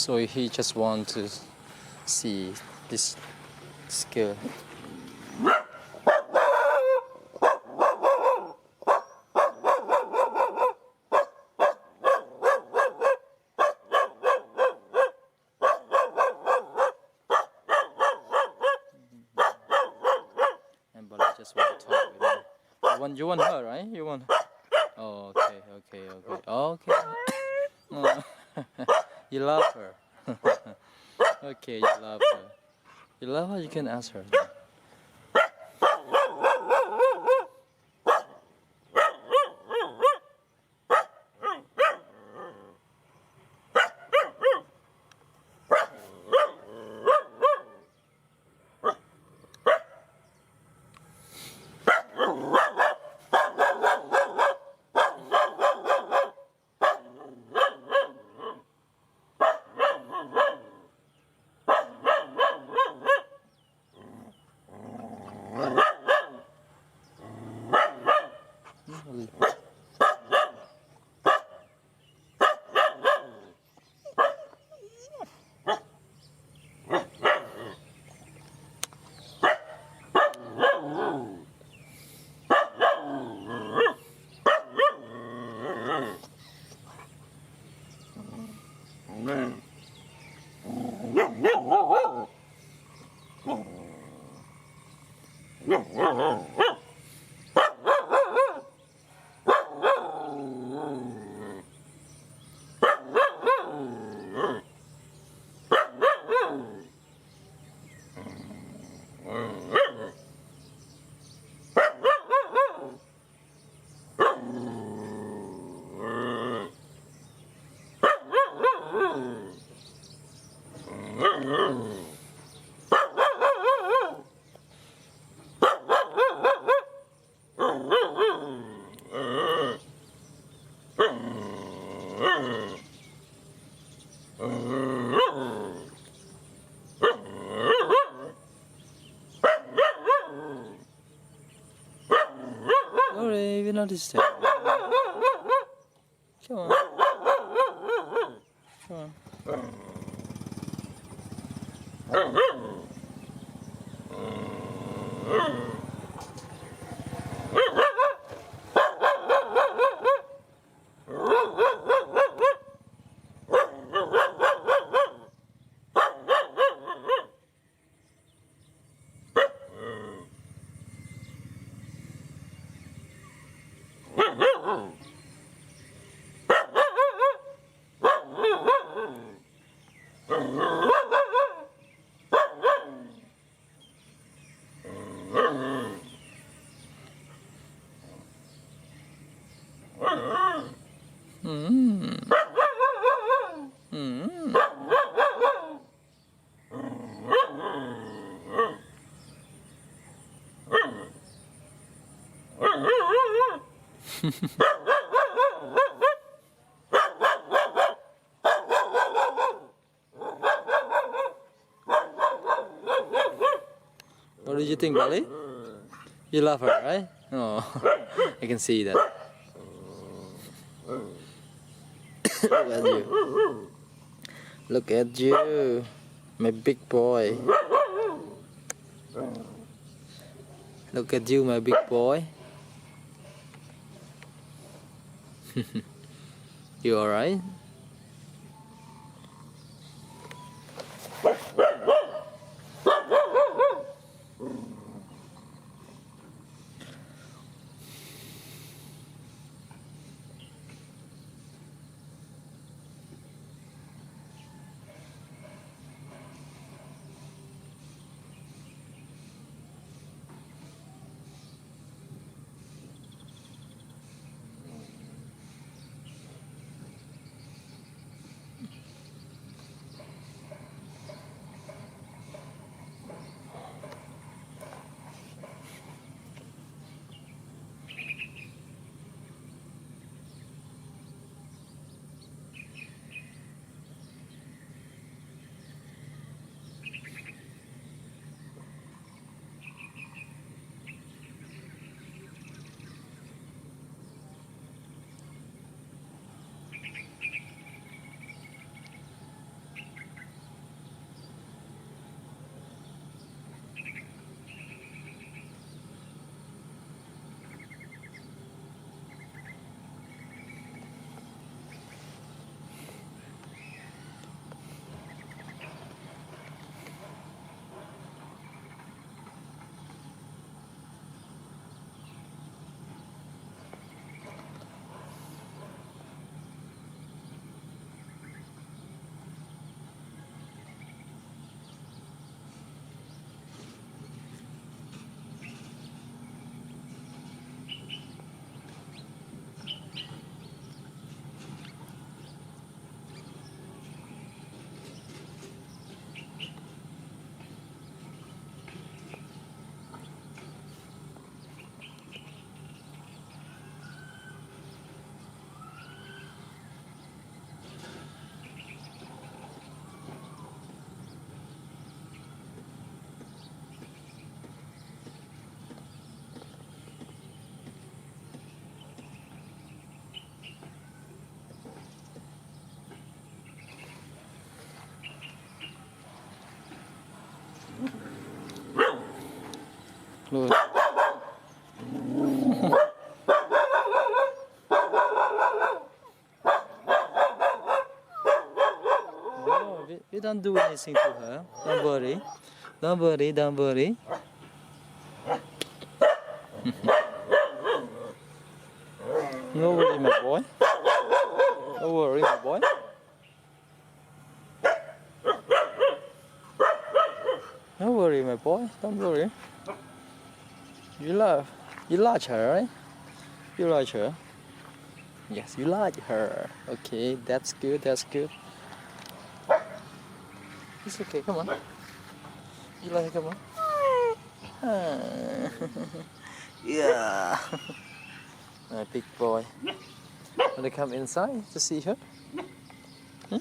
So he just want to see this girl. And Bally just want to talk with him. You want her, right? You want? Oh, okay. Oh. You love her. Okay, you love her. You love her, you can ask her. Sorry, we're not disturbed. Come on. Come on. What did you think, Bally? You love her, right? Oh, I can see that. Look at you. Look at you, my big boy. Look at you, my big boy. You alright? Look. Oh, we don't do anything to her. Don't worry. Don't worry, don't worry. No worry, my boy. Don't worry, my boy. Don't worry, my boy. Don't worry. You like her, right? You like her. Yes, you like her. Okay, that's good. That's good. It's okay. Come on. You like her? Come on. Ah. Yeah. My big boy. Want to come inside to see her? Hmm?